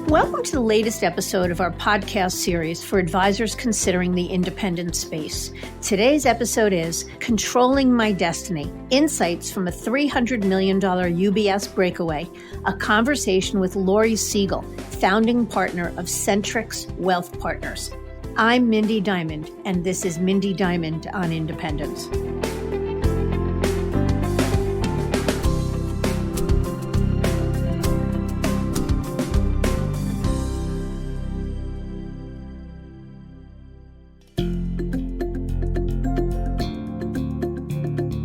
Welcome to the latest episode of our podcast series for advisors considering the independent space. Today's episode is Controlling My Destiny, Insights from a $300 million UBS Breakaway, a conversation with Lori Siegel, founding partner of Centrix Wealth Partners. I'm Mindy Diamond, and this is Mindy Diamond on Independence.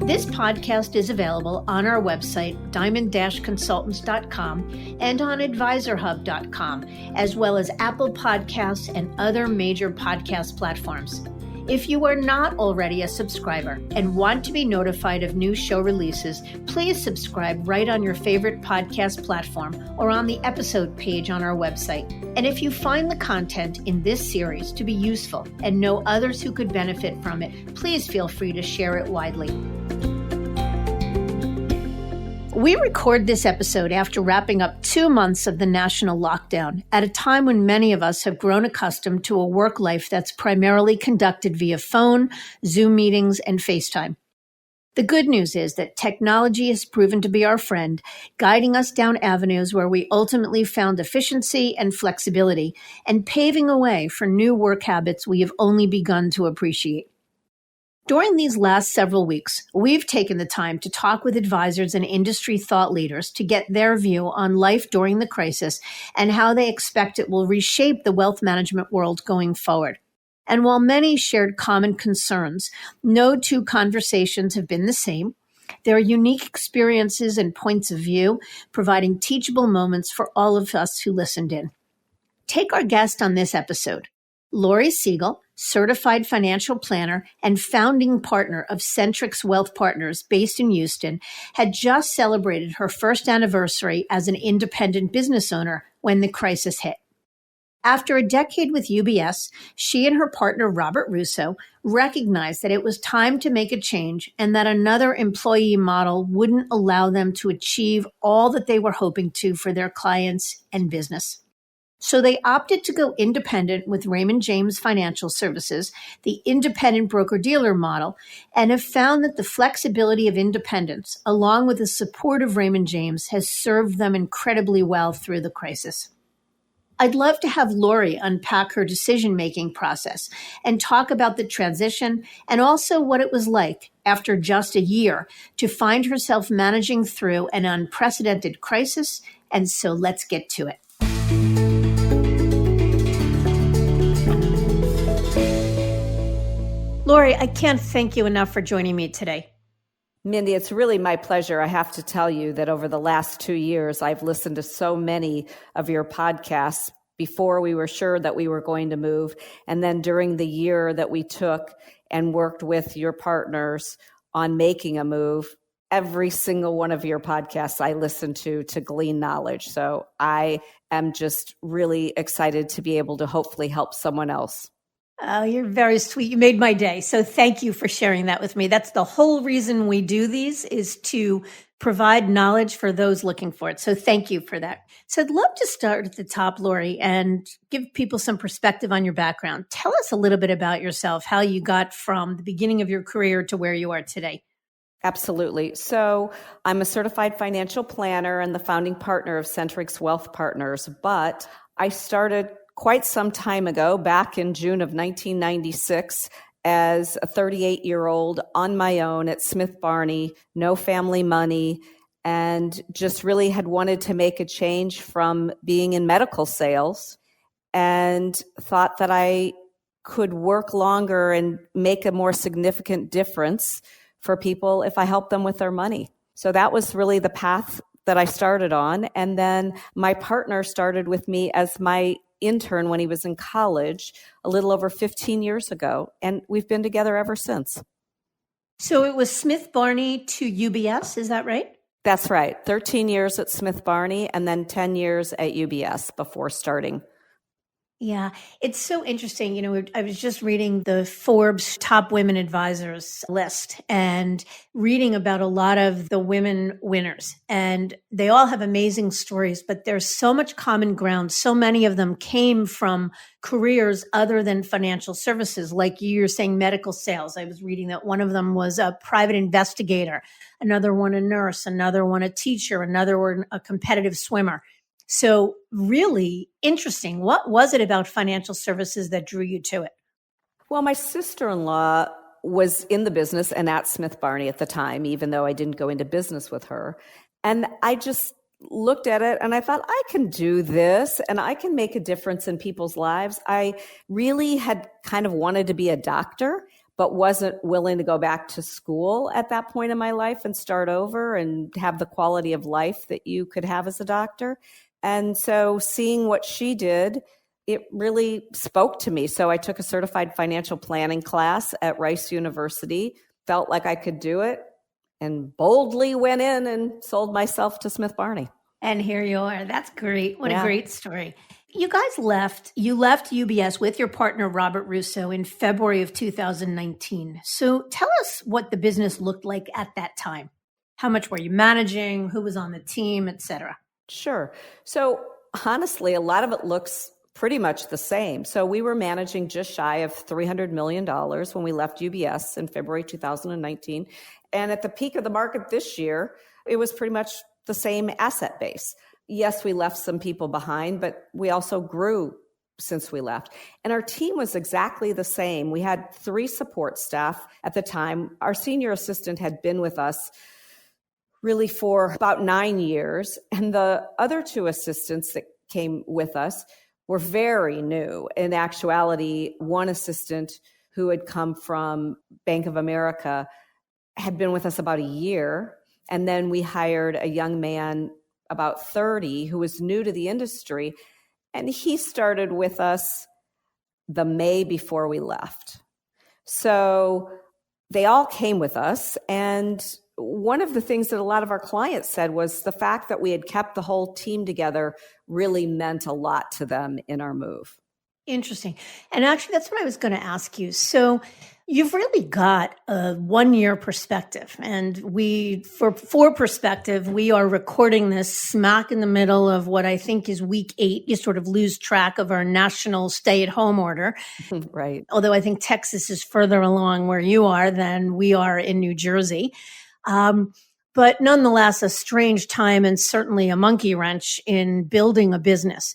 This podcast is available on our website, diamond-consultants.com, and on advisorhub.com, as well as Apple Podcasts and other major podcast platforms. If you are not already a subscriber and want to be notified of new show releases, please subscribe right on your favorite podcast platform or on the episode page on our website. And if you find the content in this series to be useful and know others who could benefit from it, please feel free to share it widely. We record this episode after wrapping up 2 months of the national lockdown, at a time when many of us have grown accustomed to a work life that's primarily conducted via phone, Zoom meetings, and FaceTime. The good news is that technology has proven to be our friend, guiding us down avenues where we ultimately found efficiency and flexibility, and paving a way for new work habits we have only begun to appreciate. During these last several weeks, we've taken the time to talk with advisors and industry thought leaders to get their view on life during the crisis and how they expect it will reshape the wealth management world going forward. And while many shared common concerns, no two conversations have been the same. There are unique experiences and points of view, providing teachable moments for all of us who listened in. Take our guest on this episode, Lori Siegel, certified financial planner and founding partner of Centrix Wealth Partners based in Houston, had just celebrated her first anniversary as an independent business owner when the crisis hit. After a decade with UBS, she and her partner, Robert Russo, recognized that it was time to make a change and that another employee model wouldn't allow them to achieve all that they were hoping to for their clients and business. So they opted to go independent with Raymond James Financial Services, the independent broker-dealer model, and have found that the flexibility of independence, along with the support of Raymond James, has served them incredibly well through the crisis. I'd love to have Lori unpack her decision-making process and talk about the transition and also what it was like after just a year to find herself managing through an unprecedented crisis. And so let's get to it. Lori, I can't thank you enough for joining me today. Mindy, it's really my pleasure. I have to tell you that over the last 2 years, I've listened to so many of your podcasts before we were sure that we were going to move. And then during the year that we took and worked with your partners on making a move, every single one of your podcasts I listened to glean knowledge. So I am just really excited to be able to hopefully help someone else. Oh, you're very sweet. You made my day. So thank you for sharing that with me. That's the whole reason we do these, is to provide knowledge for those looking for it. So thank you for that. So I'd love to start at the top, Lori, and give people some perspective on your background. Tell us a little bit about yourself, how you got from the beginning of your career to where you are today. Absolutely. So I'm a certified financial planner and the founding partner of Centrix Wealth Partners, but I started quite some time ago, back in June of 1996, as a 38-year-old on my own at Smith Barney, no family money, and just really had wanted to make a change from being in medical sales, and thought that I could work longer and make a more significant difference for people if I helped them with their money. So that was really the path that I started on. And then my partner started with me as my intern when he was in college a little over 15 years ago, and we've been together ever since. So it was Smith Barney to UBS, is that right? That's right. 13 years at Smith Barney and then 10 years at UBS before starting. Yeah, it's so interesting. I was just reading the Forbes top women advisors list and reading about a lot of the women winners. And they all have amazing stories, but there's so much common ground. So many of them came from careers other than financial services, like you're saying medical sales. I was reading that one of them was a private investigator, another one a nurse, another one a teacher, another one a competitive swimmer. So really interesting. What was it about financial services that drew you to it? Well, my sister-in-law was in the business and at Smith Barney at the time, even though I didn't go into business with her. And I just looked at it and I thought, I can do this and I can make a difference in people's lives. I really had kind of wanted to be a doctor, but wasn't willing to go back to school at that point in my life and start over and have the quality of life that you could have as a doctor. And so seeing what she did, it really spoke to me. So I took a certified financial planning class at Rice University, felt like I could do it, and boldly went in and sold myself to Smith Barney. And here you are. That's great. What a great story. You guys left UBS with your partner, Robert Russo, in February of 2019. So tell us what the business looked like at that time. How much were you managing? Who was on the team, et cetera? Sure. So honestly, a lot of it looks pretty much the same. So we were managing just shy of $300 million when we left UBS in February 2019. And at the peak of the market this year, it was pretty much the same asset base. Yes, we left some people behind, but we also grew since we left. And our team was exactly the same. We had 3 support staff at the time. Our senior assistant had been with us really for about 9 years. And the other 2 assistants that came with us were very new. In actuality, one assistant who had come from Bank of America had been with us about a year. And then we hired a young man about 30 who was new to the industry. And he started with us the May before we left. So they all came with us. And one of the things that a lot of our clients said was the fact that we had kept the whole team together really meant a lot to them in our move. Interesting. And actually, that's what I was going to ask you. So you've really got a 1-year perspective. And for perspective, we are recording this smack in the middle of what I think is week 8. You sort of lose track of our national stay-at-home order. Right. Although I think Texas is further along where you are than we are in New Jersey. But nonetheless, a strange time and certainly a monkey wrench in building a business.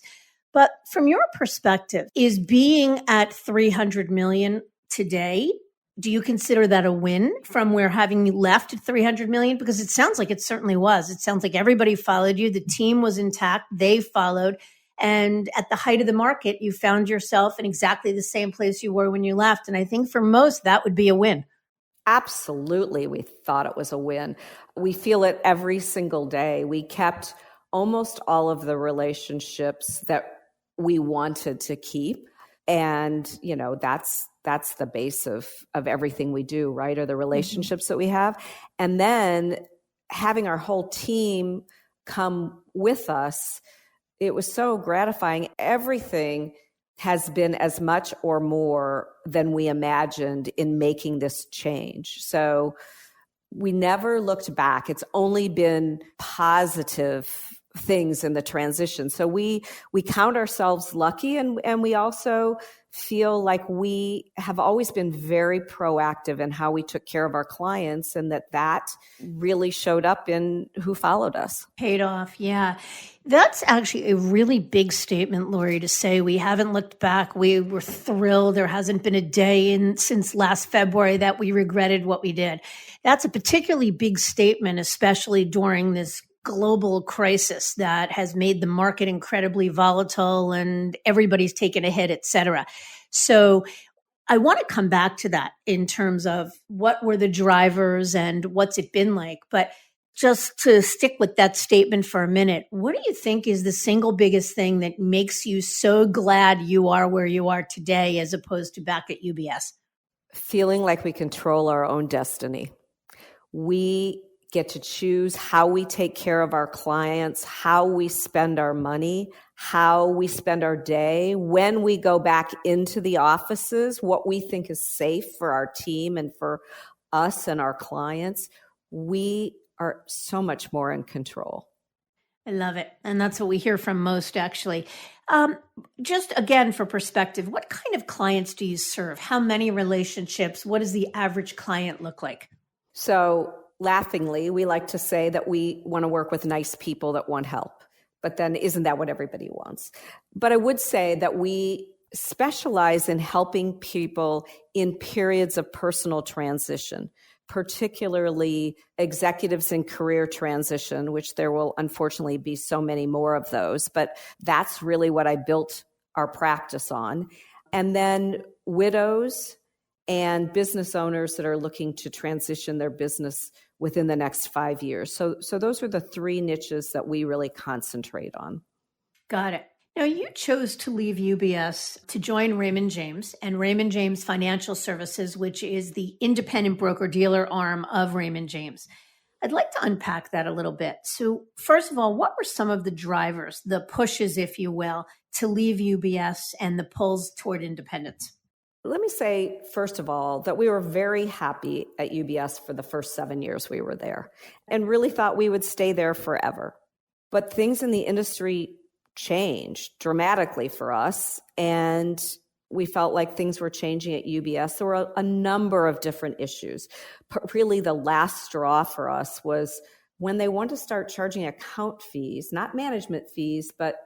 But from your perspective, is being at 300 million today, do you consider that a win from where having left at 300 million? Because it sounds like it certainly was. It sounds like everybody followed you. The team was intact. They followed. And at the height of the market, you found yourself in exactly the same place you were when you left. And I think for most, that would be a win. Absolutely. We thought it was a win. We feel it every single day. We kept almost all of the relationships that we wanted to keep. And, that's the base of everything we do, right? Are the relationships that we have. And then having our whole team come with us, it was so gratifying. Everything has been as much or more than we imagined in making this change. So we never looked back. It's only been positive things in the transition. So we count ourselves lucky, and we also feel like we have always been very proactive in how we took care of our clients, and that really showed up in who followed us. Paid off. Yeah. That's actually a really big statement, Lori, to say we haven't looked back. We were thrilled. There hasn't been a day since last February that we regretted what we did. That's a particularly big statement, especially during this global crisis that has made the market incredibly volatile and everybody's taken a hit, et cetera. So I want to come back to that in terms of what were the drivers and what's it been like. But just to stick with that statement for a minute, what do you think is the single biggest thing that makes you so glad you are where you are today as opposed to back at UBS? Feeling like we control our own destiny. We get to choose how we take care of our clients, how we spend our money, how we spend our day, when we go back into the offices, what we think is safe for our team and for us and our clients. We are so much more in control. I love it. And that's what we hear from most, actually. Just again, for perspective, what kind of clients do you serve? How many relationships? What does the average client look like? So laughingly, we like to say that we want to work with nice people that want help. But then isn't that what everybody wants? But I would say that we specialize in helping people in periods of personal transition, particularly executives in career transition, which there will unfortunately be so many more of those. But that's really what I built our practice on. And then widows and business owners that are looking to transition their business within the next 5 years. So those are the three niches that we really concentrate on. Got it. Now, you chose to leave UBS to join Raymond James and Raymond James Financial Services, which is the independent broker-dealer arm of Raymond James. I'd like to unpack that a little bit. So first of all, what were some of the drivers, the pushes, if you will, to leave UBS and the pulls toward independence? Let me say, first of all, that we were very happy at UBS for the first 7 years we were there and really thought we would stay there forever. But things in the industry changed dramatically for us, and we felt like things were changing at UBS. There were a number of different issues. But really, the last straw for us was when they wanted to start charging account fees, not management fees, but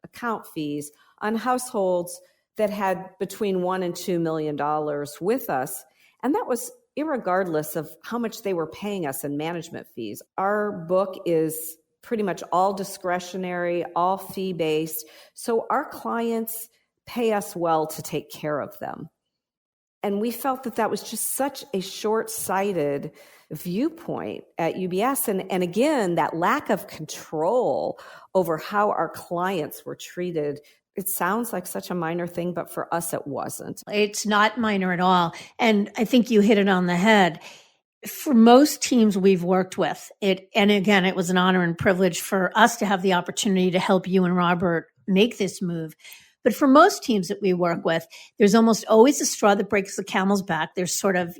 account fees on households that had between $1 and $2 million with us. And that was irregardless of how much they were paying us in management fees. Our book is pretty much all discretionary, all fee-based. So our clients pay us well to take care of them. And we felt that that was just such a short-sighted viewpoint at UBS. And again, that lack of control over how our clients were treated. It sounds like such a minor thing, but for us, it wasn't. It's not minor at all. And I think you hit it on the head. For most teams we've worked with, and again, it was an honor and privilege for us to have the opportunity to help you and Robert make this move. But for most teams that we work with, there's almost always a straw that breaks the camel's back. There's sort of,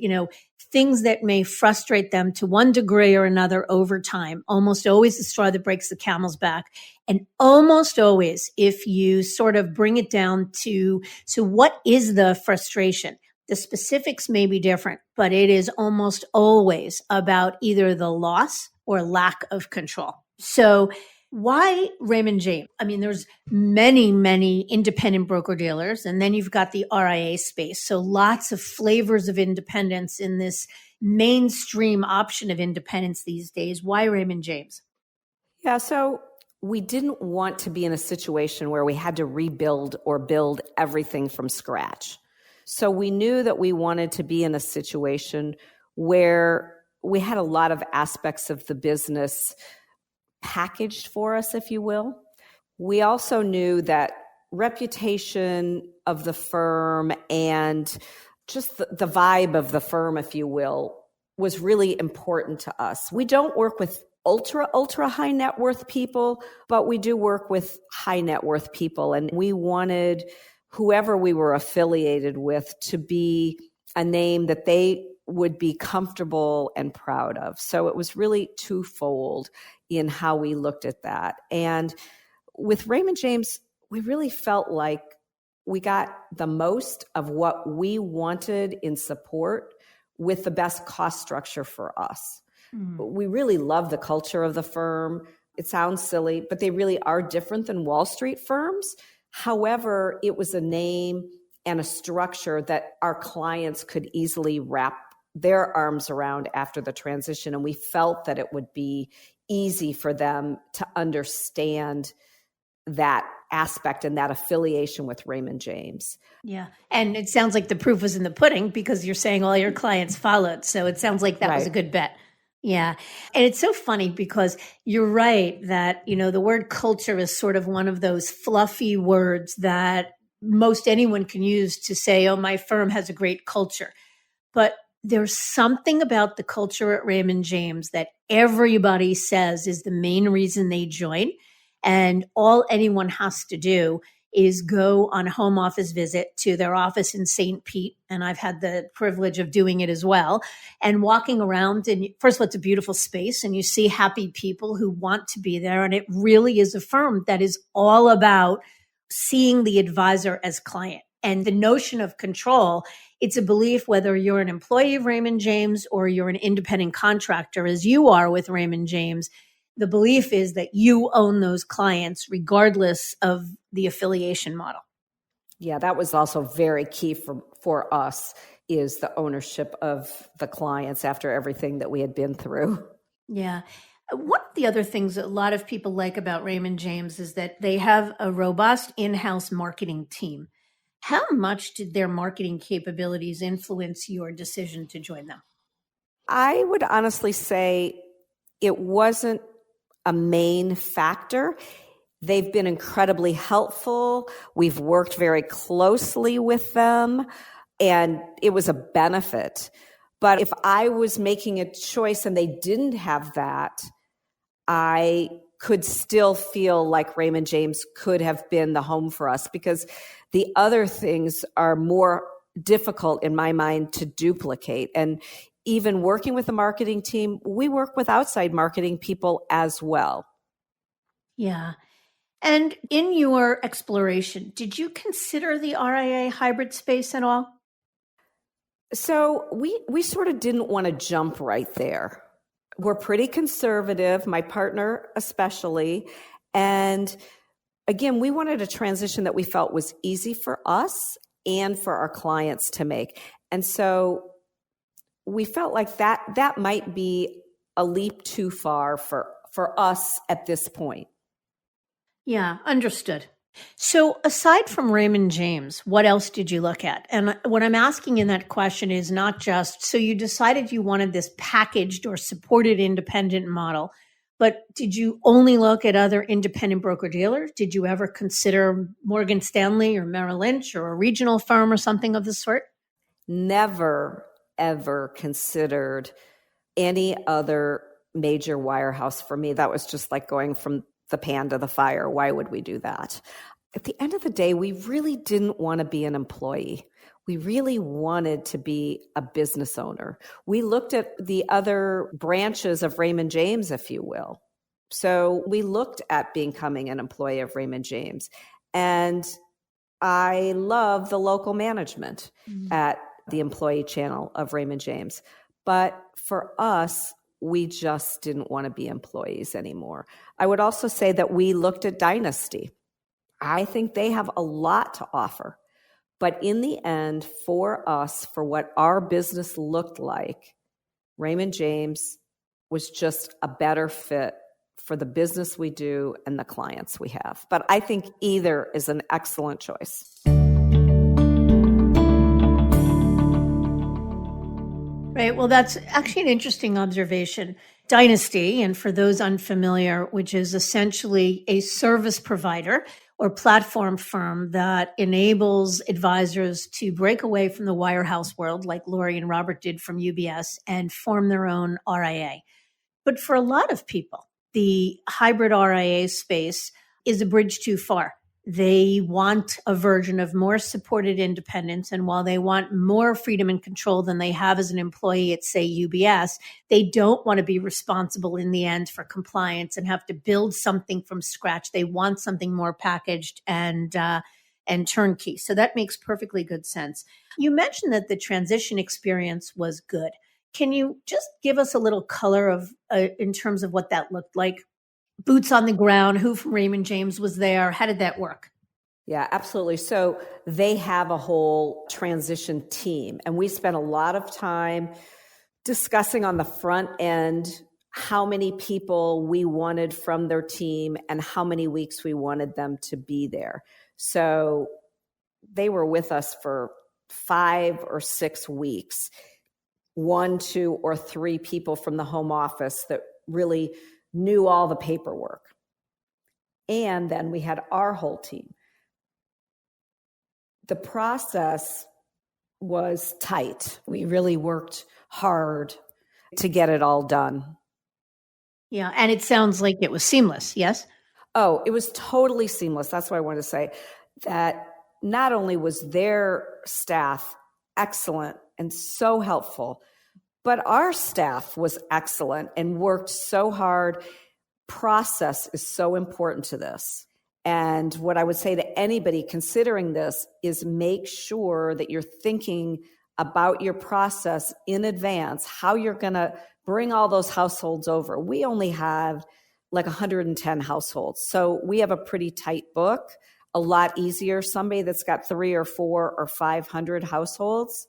things that may frustrate them to one degree or another over time. Almost always the straw that breaks the camel's back. And almost always, if you sort of bring it down to, so what is the frustration? The specifics may be different, but it is almost always about either the loss or lack of control. So why Raymond James? I mean, there's many, many independent broker-dealers, and then you've got the RIA space. So lots of flavors of independence in this mainstream option of independence these days. Why Raymond James? Yeah, so we didn't want to be in a situation where we had to rebuild or build everything from scratch. So we knew that we wanted to be in a situation where we had a lot of aspects of the business packaged for us, if you will. We also knew that reputation of the firm and just the vibe of the firm, if you will, was really important to us. We don't work with ultra high net worth people, but we do work with high net worth people. And we wanted whoever we were affiliated with to be a name that they would be comfortable and proud of. So it was really twofold in how we looked at that. And with Raymond James, we really felt like we got the most of what we wanted in support with the best cost structure for us. We really love the culture of the firm. It sounds silly, but they really are different than Wall Street firms. However, it was a name and a structure that our clients could easily wrap their arms around after the transition. And we felt that it would be easy for them to understand that aspect and that affiliation with Raymond James. Yeah. And it sounds like the proof was in the pudding because you're saying all your clients followed. So it sounds like that was a good bet. Yeah. And it's so funny because you're right that, the word culture is sort of one of those fluffy words that most anyone can use to say, oh, my firm has a great culture. But There's something about the culture at Raymond James that everybody says is the main reason they join. And all anyone has to do is go on a home office visit to their office in St. Pete. And I've had the privilege of doing it as well. And walking around, and first of all, it's a beautiful space, and you see happy people who want to be there. And it really is a firm that is all about seeing the advisor as client. And the notion of control, it's a belief whether you're an employee of Raymond James or you're an independent contractor, as you are with Raymond James. The belief is that you own those clients regardless of the affiliation model. Yeah, that was also very key for us, is the ownership of the clients after everything that we had been through. Yeah. One of the other things that a lot of people like about Raymond James is that they have a robust in-house marketing team. How much did their marketing capabilities influence your decision to join them? I would honestly say it wasn't a main factor. They've been incredibly helpful. We've worked very closely with them, and it was a benefit. But if I was making a choice and they didn't have that, I could still feel like Raymond James could have been the home for us, because the other things are more difficult in my mind to duplicate. And even working with the marketing team, we work with outside marketing people as well. Yeah. And in your exploration, did you consider the RIA hybrid space at all? So we sort of didn't want to jump right there. We're pretty conservative, my partner especially. And again, we wanted a transition that we felt was easy for us and for our clients to make. And so we felt like that might be a leap too far for us at this point. Yeah, understood. So aside from Raymond James, what else did you look at? And what I'm asking in that question is not just, so you decided you wanted this packaged or supported independent model, but did you only look at other independent broker-dealers? Did you ever consider Morgan Stanley or Merrill Lynch or a regional firm or something of the sort? Never, ever considered any other major wirehouse for me. That was just like going from the pan to the fire. Why would we do that? At the end of the day, we really didn't want to be an employee. We really wanted to be a business owner. We looked at the other branches of Raymond James, if you will. So we looked at becoming an employee of Raymond James. And I love the local management at the employee channel of Raymond James. But for us, we just didn't want to be employees anymore. I would also say that we looked at Dynasty. I think they have a lot to offer. But in the end, for us, for what our business looked like, Raymond James was just a better fit for the business we do and the clients we have. But I think either is an excellent choice. Right. Well, that's actually an interesting observation. Dynasty, and for those unfamiliar, which is essentially a service provider or platform firm that enables advisors to break away from the wirehouse world, like Laurie and Robert did from UBS, and form their own RIA. But for a lot of people, the hybrid RIA space is a bridge too far. They want a version of more supported independence. And while they want more freedom and control than they have as an employee at, say, UBS, they don't want to be responsible in the end for compliance and have to build something from scratch. They want something more packaged and turnkey. So that makes perfectly good sense. You mentioned that the transition experience was good. Can you just give us a little color of in terms of what that looked like? Boots on the ground, who from Raymond James was there? How did that work? Yeah, absolutely. So they have a whole transition team, and we spent a lot of time discussing on the front end how many people we wanted from their team and how many weeks we wanted them to be there. So they were with us for 5 or 6 weeks, 1, 2, or 3 people from the home office that really knew all the paperwork. And then we had our whole team. The process was tight. We really worked hard to get it all done. Yeah. And it sounds like it was seamless. Yes. Oh, it was totally seamless. That's what I wanted to say, that not only was their staff excellent and so helpful, but our staff was excellent and worked so hard. Process is so important to this. And what I would say to anybody considering this is make sure that you're thinking about your process in advance, how you're going to bring all those households over. We only have like 110 households. So we have a pretty tight book, a lot easier. Somebody that's got 3 or 4 or 500 households,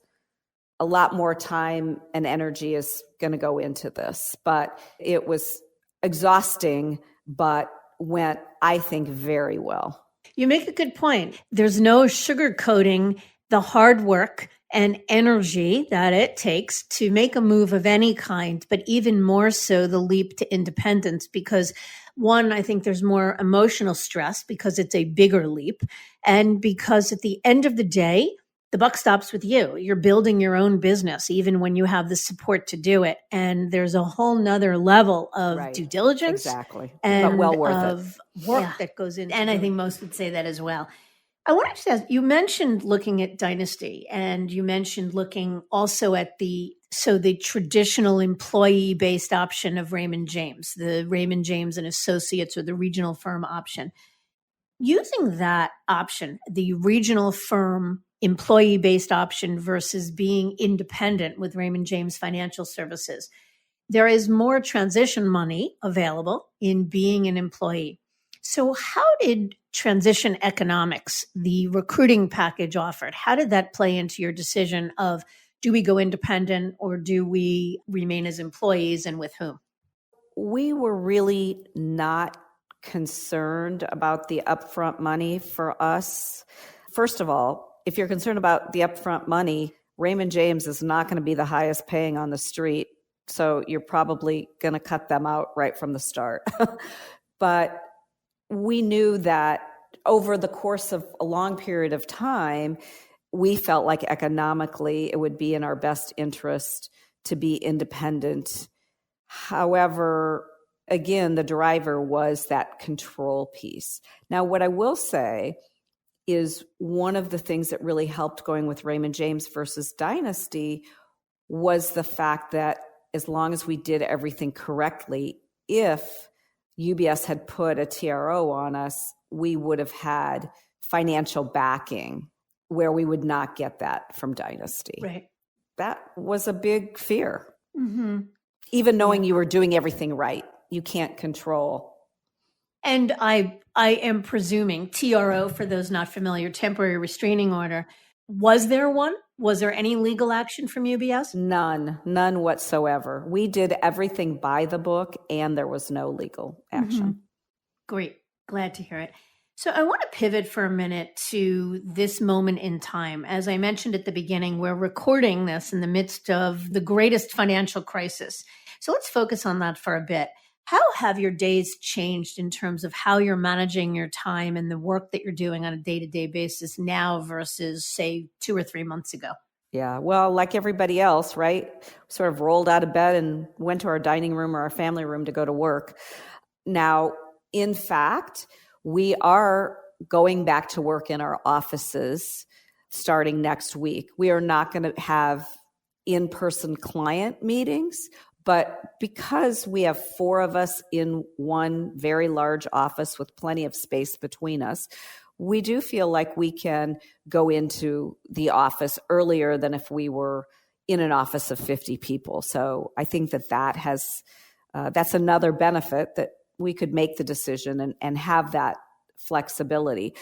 a lot more time and energy is going to go into this. But it was exhausting, but went, I think, very well. You make a good point. There's no sugarcoating the hard work and energy that it takes to make a move of any kind, but even more so the leap to independence, because one, I think there's more emotional stress because it's a bigger leap. And because at the end of the day, the buck stops with you. You're building your own business, even when you have the support to do it. And there's a whole nother level of due diligence. Exactly. And but well worth of work that goes into it. And I think most would say that as well. I wanted to ask, you mentioned looking at Dynasty, and you mentioned looking also at the traditional employee-based option of Raymond James, the Raymond James and Associates, or the regional firm option. Using that option, the regional firm employee-based option versus being independent with Raymond James Financial Services, there is more transition money available in being an employee. So how did transition economics, the recruiting package offered, how did that play into your decision of, do we go independent or do we remain as employees, and with whom? We were really not concerned about the upfront money for us. First of all, if you're concerned about the upfront money, Raymond James is not going to be the highest paying on the street. So you're probably going to cut them out right from the start. But we knew that over the course of a long period of time, we felt like economically it would be in our best interest to be independent. However, again, the driver was that control piece. Now, what I will say is one of the things that really helped going with Raymond James versus Dynasty was the fact that as long as we did everything correctly, if UBS had put a TRO on us, we would have had financial backing where we would not get that from Dynasty. Right. That was a big fear. Mm-hmm. Even knowing you were doing everything right, you can't control. And I am presuming TRO, for those not familiar, temporary restraining order. Was there one? Was there any legal action from UBS? None whatsoever. We did everything by the book, and there was no legal action. Mm-hmm. Great. Glad to hear it. So I want to pivot for a minute to this moment in time. As I mentioned at the beginning, we're recording this in the midst of the greatest financial crisis. So let's focus on that for a bit. How have your days changed in terms of how you're managing your time and the work that you're doing on a day-to-day basis now versus, say, 2 or 3 months ago? Yeah, well, like everybody else, right? Sort of rolled out of bed and went to our dining room or our family room to go to work. Now, in fact, we are going back to work in our offices starting next week. We are not going to have in-person client meetings, but because we have 4 of us in one very large office with plenty of space between us, we do feel like we can go into the office earlier than if we were in an office of 50 people. So I think that has that's another benefit, that we could make the decision and have that flexibility.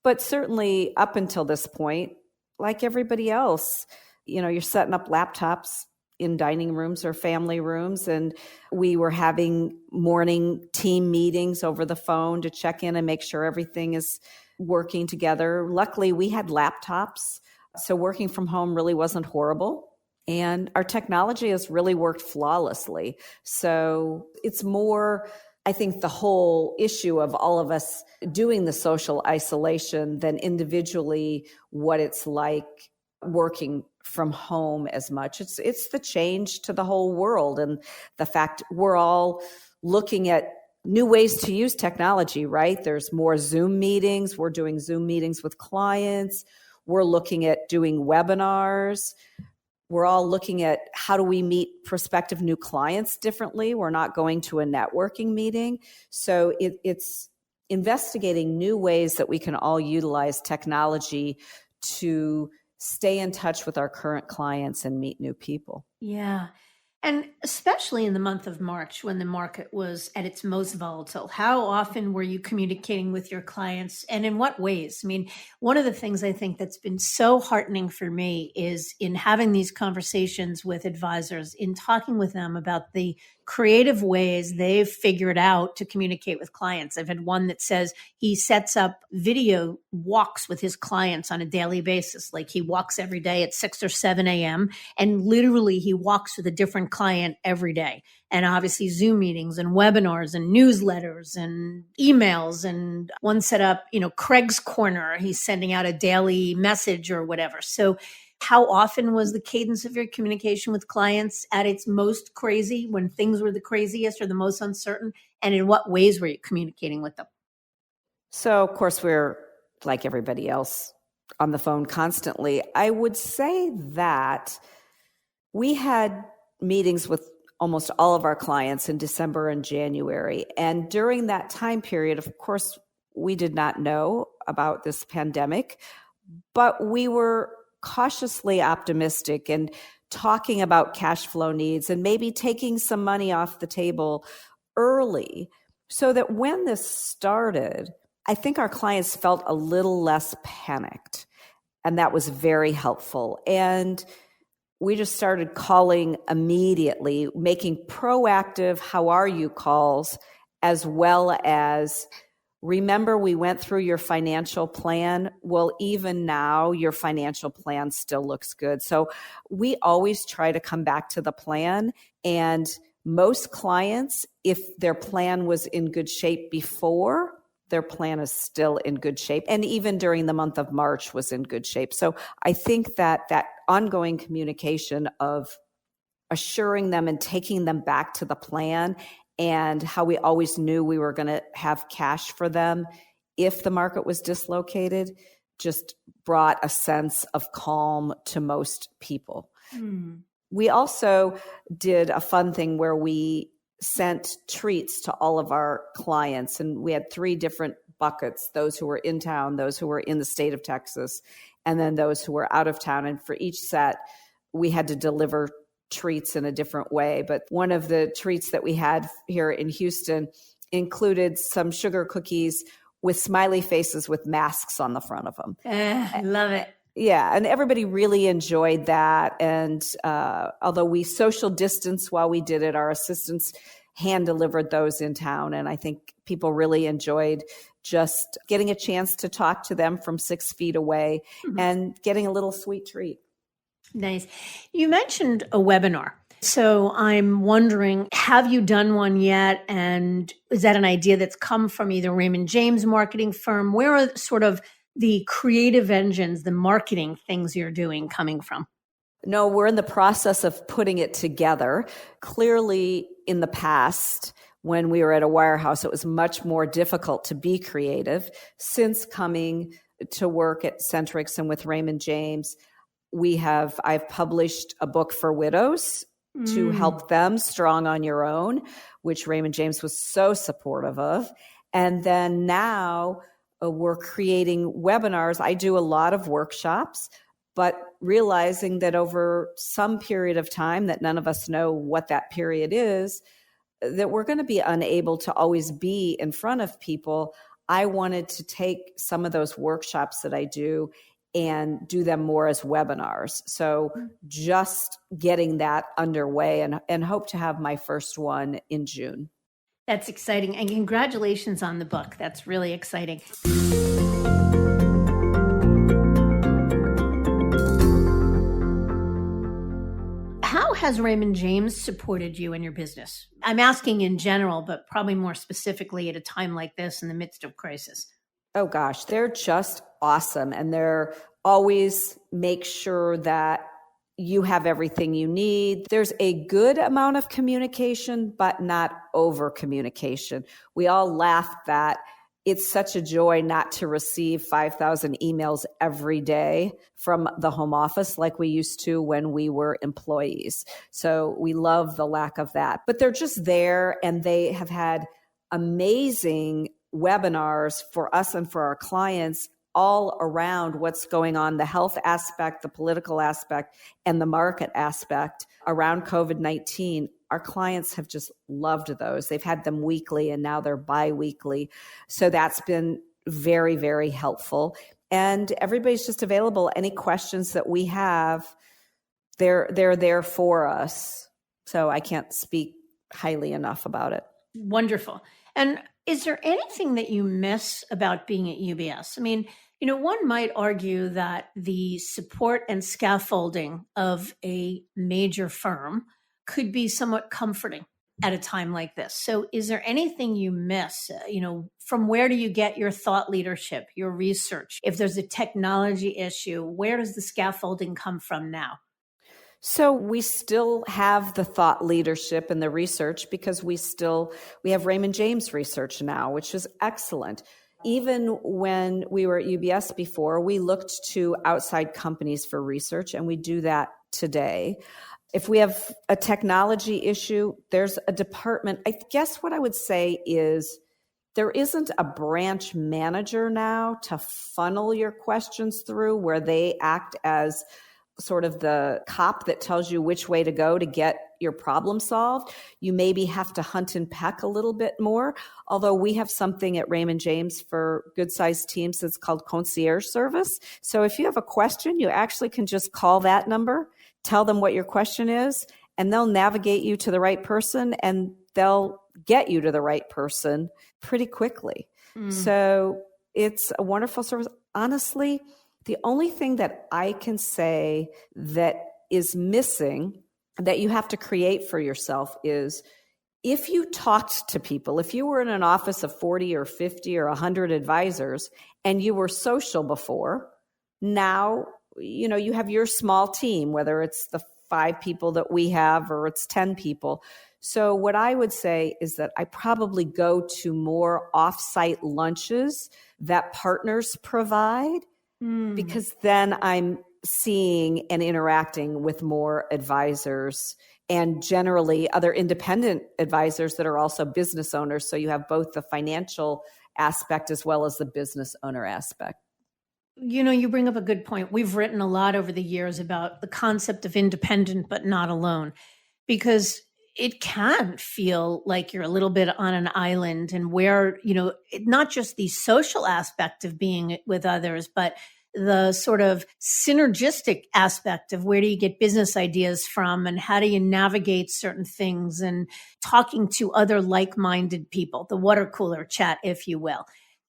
But certainly up until this point, like everybody else, you're setting up laptops in dining rooms or family rooms. And we were having morning team meetings over the phone to check in and make sure everything is working together. Luckily, we had laptops, so working from home really wasn't horrible. And our technology has really worked flawlessly. So it's more, I think, the whole issue of all of us doing the social isolation than individually what it's like working from home as much. It's the change to the whole world, and the fact we're all looking at new ways to use technology, right? There's more Zoom meetings. We're doing Zoom meetings with clients. We're looking at doing webinars. We're all looking at how do we meet prospective new clients differently. We're not going to a networking meeting. So it's investigating new ways that we can all utilize technology to stay in touch with our current clients and meet new people. Yeah. And especially in the month of March, when the market was at its most volatile, how often were you communicating with your clients, and in what ways? I mean, one of the things I think that's been so heartening for me is in having these conversations with advisors, in talking with them about the creative ways they've figured out to communicate with clients. I've had one that says he sets up video walks with his clients on a daily basis. Like he walks every day at 6 or 7 a.m. and literally he walks with a different client every day. And obviously Zoom meetings and webinars and newsletters and emails, and one set up, Craig's Corner. He's sending out a daily message or whatever. So how often was the cadence of your communication with clients at its most crazy, when things were the craziest or the most uncertain? And in what ways were you communicating with them? So, of course, we're like everybody else on the phone constantly. I would say that we had meetings with almost all of our clients in December and January. And during that time period, of course, we did not know about this pandemic, but we were cautiously optimistic and talking about cash flow needs and maybe taking some money off the table early, so that when this started, I think our clients felt a little less panicked, and that was very helpful. And we just started calling immediately, making proactive "how are you" calls, as well as, remember, we went through your financial plan. Well, even now, your financial plan still looks good. So we always try to come back to the plan. And most clients, if their plan was in good shape before, their plan is still in good shape. And even during the month of March was in good shape. So I think that ongoing communication of assuring them and taking them back to the plan, and how we always knew we were going to have cash for them if the market was dislocated, just brought a sense of calm to most people. We also did a fun thing where we sent treats to all of our clients, and we had 3 different buckets: those who were in town, those who were in the state of Texas, and then those who were out of town. And for each set, we had to deliver treats in a different way. But one of the treats that we had here in Houston included some sugar cookies with smiley faces with masks on the front of them. Love it. Yeah, and everybody really enjoyed that. And although we social distance while we did it, our assistants hand delivered those in town. And I think people really enjoyed just getting a chance to talk to them from 6 feet away and getting a little sweet treat. Nice. You mentioned a webinar. So I'm wondering, have you done one yet? And is that an idea that's come from either Raymond James marketing firm? Where are sort of the creative engines, the marketing things you're doing coming from? No, we're in the process of putting it together. Clearly, in the past, when we were at a wirehouse, it was much more difficult to be creative. Since coming to work at Centrix and with Raymond James, I've published a book for widows to help them, Strong on Your Own, which Raymond James was so supportive of. And then now we're creating webinars. I do a lot of workshops, but realizing that over some period of time, that none of us know what that period is, that we're going to be unable to always be in front of people. I wanted to take some of those workshops that I do and do them more as webinars. So just getting that underway, and hope to have my first one in June. That's exciting. And congratulations on the book. That's really exciting. How has Raymond James supported you in your business? I'm asking in general, but probably more specifically at a time like this in the midst of crisis. Oh gosh, they're just awesome. And they're always make sure that you have everything you need. There's a good amount of communication, but not over communication. We all laugh that it's such a joy not to receive 5,000 emails every day from the home office like we used to when we were employees. So we love the lack of that. But they're just there, and they have had amazing webinars for us and for our clients all around what's going on, the health aspect, the political aspect, and the market aspect around COVID-19. Our clients have just loved those. They've had them weekly, and now they're bi-weekly. So that's been very, very helpful. And everybody's just available. Any questions that we have, they're there for us. So I can't speak highly enough about it. Wonderful. And is there anything that you miss about being at UBS? I mean, one might argue that the support and scaffolding of a major firm could be somewhat comforting at a time like this. So is there anything you miss? From where do you get your thought leadership, your research? If there's a technology issue, where does the scaffolding come from now? So we still have the thought leadership and the research because we have Raymond James research now, which is excellent. Even when we were at UBS before, we looked to outside companies for research, and we do that today. If we have a technology issue, there's a department. I guess what I would say is there isn't a branch manager now to funnel your questions through, where they act as sort of the cop that tells you which way to go to get your problem solved. You maybe have to hunt and peck a little bit more, although we have something at Raymond James for good-sized teams that's called concierge service. So if you have a question, you actually can just call that number, tell them what your question is, and they'll navigate you to the right person, and they'll get you to the right person pretty quickly. So it's a wonderful service. Honestly, the only thing that I can say that is missing that you have to create for yourself is if you talked to people, if you were in an office of 40 or 50 or 100 advisors and you were social before, now, you have your small team, whether it's the 5 people that we have or it's 10 people. So what I would say is that I probably go to more offsite lunches that partners provide, because then I'm seeing and interacting with more advisors and generally other independent advisors that are also business owners. So you have both the financial aspect as well as the business owner aspect. You bring up a good point. We've written a lot over the years about the concept of independent but not alone, because it can feel like you're a little bit on an island, and where, not just the social aspect of being with others, but the sort of synergistic aspect of where do you get business ideas from, and how do you navigate certain things, and talking to other like-minded people, the water cooler chat, if you will.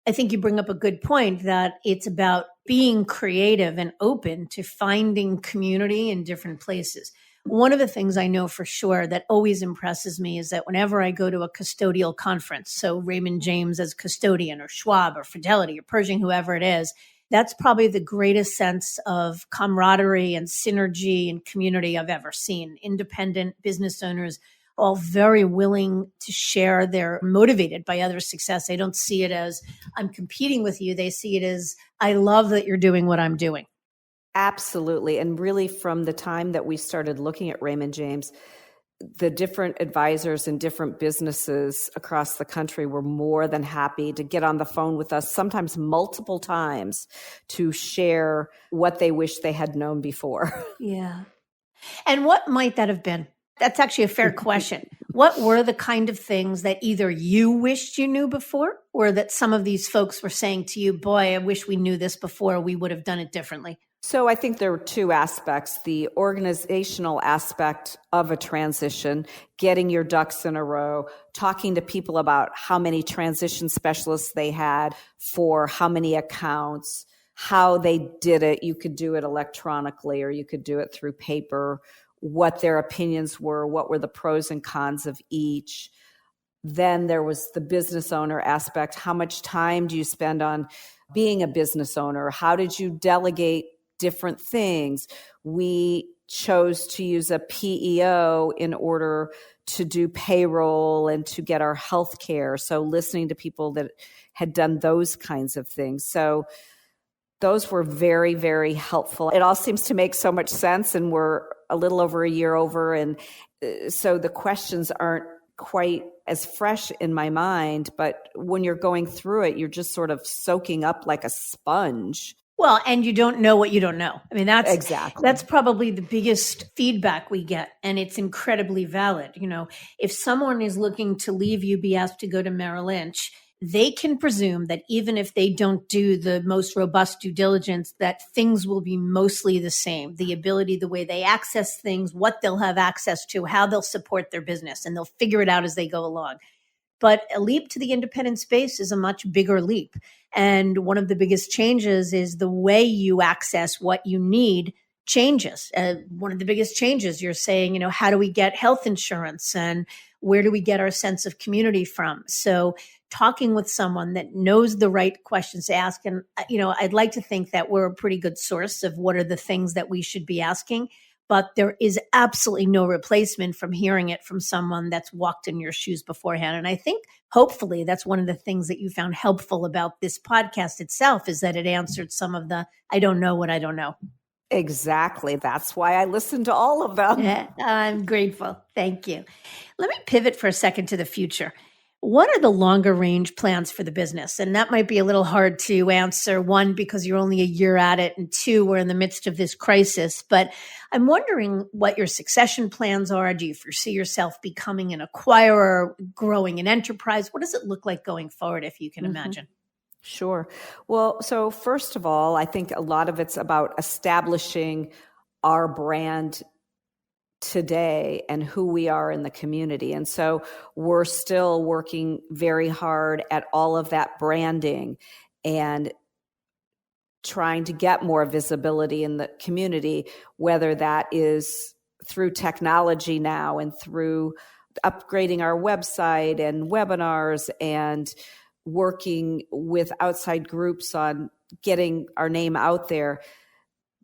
I think you bring up a good point that it's about being creative and open to finding community in different places. One of the things I know for sure that always impresses me is that whenever I go to a custodial conference, so Raymond James as custodian, or Schwab or Fidelity or Pershing, whoever it is, that's probably the greatest sense of camaraderie and synergy and community I've ever seen. Independent business owners, all very willing to share. They're motivated by other success. They don't see it as I'm competing with you. They see it as I love that you're doing what I'm doing. Absolutely. And really, from the time that we started looking at Raymond James, the different advisors in different businesses across the country were more than happy to get on the phone with us, sometimes multiple times, to share what they wish they had known before. Yeah. And what might that have been? That's actually a fair question. What were the kind of things that either you wished you knew before, or that some of these folks were saying to you, boy, I wish we knew this before, we would have done it differently? So I think there were 2 aspects: the organizational aspect of a transition, getting your ducks in a row, talking to people about how many transition specialists they had for how many accounts, how they did it. You could do it electronically or you could do it through paper, what their opinions were, what were the pros and cons of each. Then there was the business owner aspect. How much time do you spend on being a business owner? How did you delegate different things. We chose to use a PEO in order to do payroll and to get our health care. So listening to people that had done those kinds of things. So those were very, very helpful. It all seems to make so much sense, and we're a little over a year over. And so the questions aren't quite as fresh in my mind, but when you're going through it, you're just sort of soaking up like a sponge. Well, and you don't know what you don't know. I mean, Exactly. that's probably the biggest feedback we get, and it's incredibly valid. If someone is looking to leave UBS to go to Merrill Lynch, they can presume that even if they don't do the most robust due diligence, that things will be mostly the same. The ability, the way they access things, what they'll have access to, how they'll support their business, and they'll figure it out as they go along. But a leap to the independent space is a much bigger leap. And one of the biggest changes is the way you access what you need changes. One of the biggest changes, you're saying, how do we get health insurance and where do we get our sense of community from? So talking with someone that knows the right questions to ask. And, I'd like to think that we're a pretty good source of what are the things that we should be asking. But there is absolutely no replacement from hearing it from someone that's walked in your shoes beforehand. And I think hopefully that's one of the things that you found helpful about this podcast itself, is that it answered some of the, I don't know what I don't know. Exactly. That's why I listened to all of them. Yeah, I'm grateful. Thank you. Let me pivot for a second to the future. What are the longer range plans for the business? And that might be a little hard to answer. One, because you're only a year at it, and two, we're in the midst of this crisis. But I'm wondering what your succession plans are. Do you foresee yourself becoming an acquirer, growing an enterprise? What does it look like going forward, if you can imagine? Sure. Well, so first of all, I think a lot of it's about establishing our brand today and who we are in the community. And so we're still working very hard at all of that branding and trying to get more visibility in the community, whether that is through technology now and through upgrading our website and webinars and working with outside groups on getting our name out there.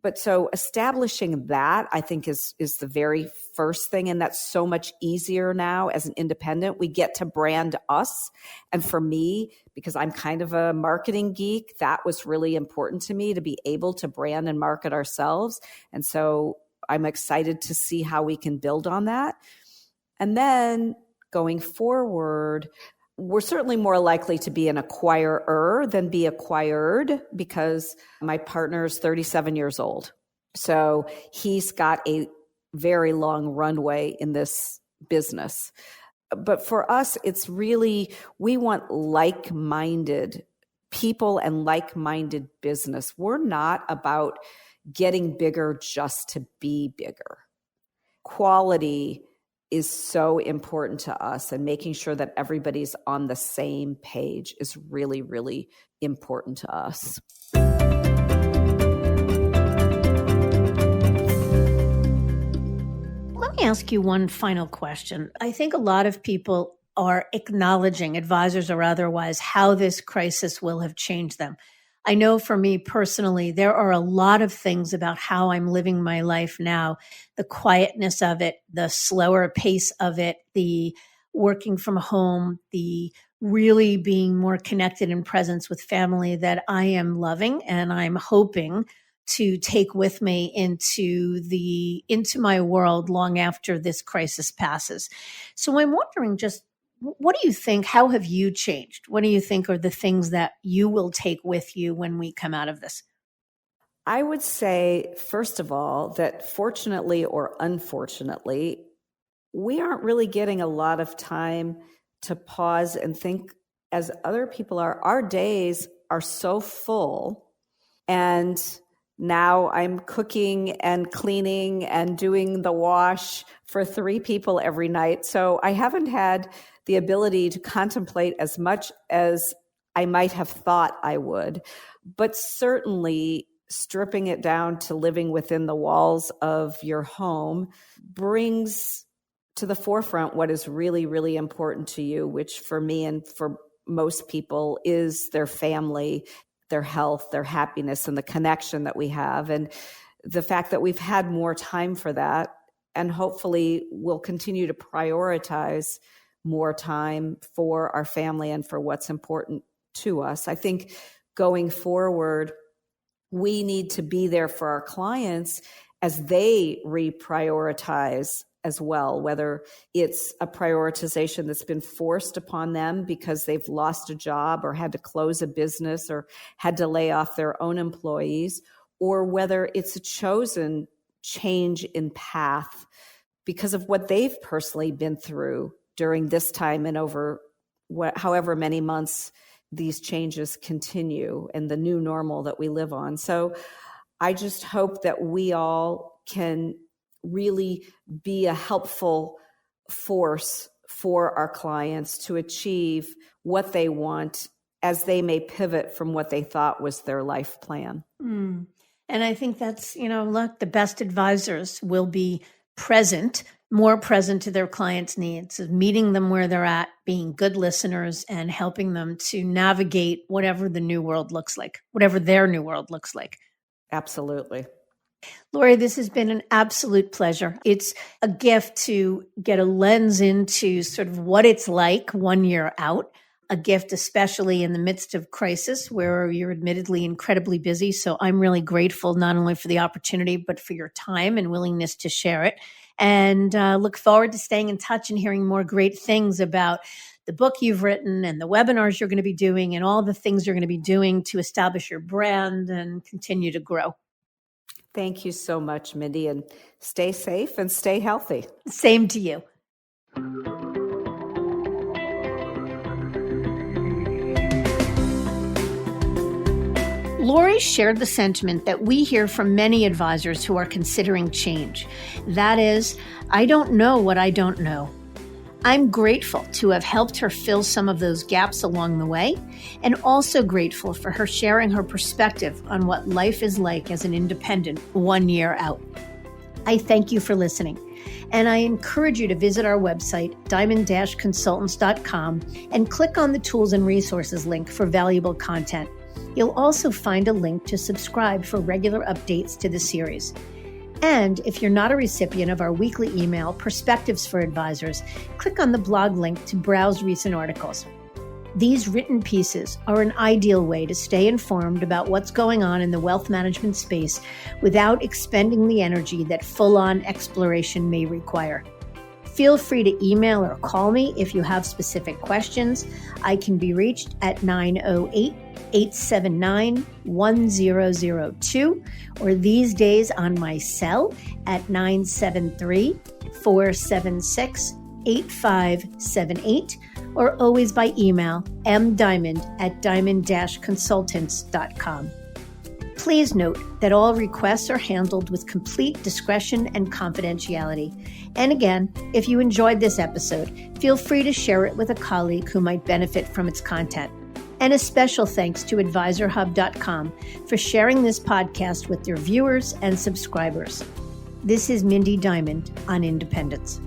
But so establishing that, I think, is the very first thing. And that's so much easier now as an independent. We get to brand us. And for me, because I'm kind of a marketing geek, that was really important to me, to be able to brand and market ourselves. And so I'm excited to see how we can build on that. And then going forward, we're certainly more likely to be an acquirer than be acquired, because my partner is 37 years old. So he's got a very long runway in this business. But for us, it's really, we want like-minded people and like-minded business. We're not about getting bigger just to be bigger. Quality is so important to us, and making sure that everybody's on the same page is really, really important to us. Let me ask you one final question. I think a lot of people are acknowledging, advisors or otherwise, how this crisis will have changed them. I know for me personally, there are a lot of things about how I'm living my life now, the quietness of it, the slower pace of it, the working from home, the really being more connected and presence with family, that I am loving and I'm hoping to take with me into my world long after this crisis passes. So I'm wondering, just what do you think? How have you changed? What do you think are the things that you will take with you when we come out of this? I would say, first of all, that fortunately or unfortunately, we aren't really getting a lot of time to pause and think as other people are. Our days are so full, and now I'm cooking and cleaning and doing the wash for 3 people every night. So I haven't had the ability to contemplate as much as I might have thought I would. But certainly stripping it down to living within the walls of your home brings to the forefront what is really, really important to you, which for me and for most people is their family. their health, their happiness, and the connection that we have. And the fact that we've had more time for that, and hopefully we'll continue to prioritize more time for our family and for what's important to us. I think going forward, we need to be there for our clients as they reprioritize as well, whether it's a prioritization that's been forced upon them because they've lost a job or had to close a business or had to lay off their own employees, or whether it's a chosen change in path because of what they've personally been through during this time and over however many months these changes continue and the new normal that we live on. So I just hope that we all can really be a helpful force for our clients to achieve what they want as they may pivot from what they thought was their life plan. And I think that's, look, the best advisors will be present, more present to their clients' needs, meeting them where they're at, being good listeners, and helping them to navigate whatever the new world looks like, whatever their new world looks like. Absolutely. Lori, this has been an absolute pleasure. It's a gift to get a lens into sort of what it's like 1 year out, a gift especially in the midst of crisis where you're admittedly incredibly busy. So I'm really grateful not only for the opportunity, but for your time and willingness to share it. And look forward to staying in touch and hearing more great things about the book you've written and the webinars you're going to be doing and all the things you're going to be doing to establish your brand and continue to grow. Thank you so much, Mindy, and stay safe and stay healthy. Same to you. Lori shared the sentiment that we hear from many advisors who are considering change. That is, I don't know what I don't know. I'm grateful to have helped her fill some of those gaps along the way, and also grateful for her sharing her perspective on what life is like as an independent 1 year out. I thank you for listening, and I encourage you to visit our website, diamond-consultants.com, and click on the Tools and Resources link for valuable content. You'll also find a link to subscribe for regular updates to the series. And if you're not a recipient of our weekly email, Perspectives for Advisors, click on the blog link to browse recent articles. These written pieces are an ideal way to stay informed about what's going on in the wealth management space without expending the energy that full-on exploration may require. Feel free to email or call me if you have specific questions. I can be reached at 908-879-1002, or these days on my cell at 973-476-8578, or always by email, mdiamond@diamond-consultants.com. Please note that all requests are handled with complete discretion and confidentiality. And again, if you enjoyed this episode, feel free to share it with a colleague who might benefit from its content. And a special thanks to AdvisorHub.com for sharing this podcast with their viewers and subscribers. This is Mindy Diamond on Independence.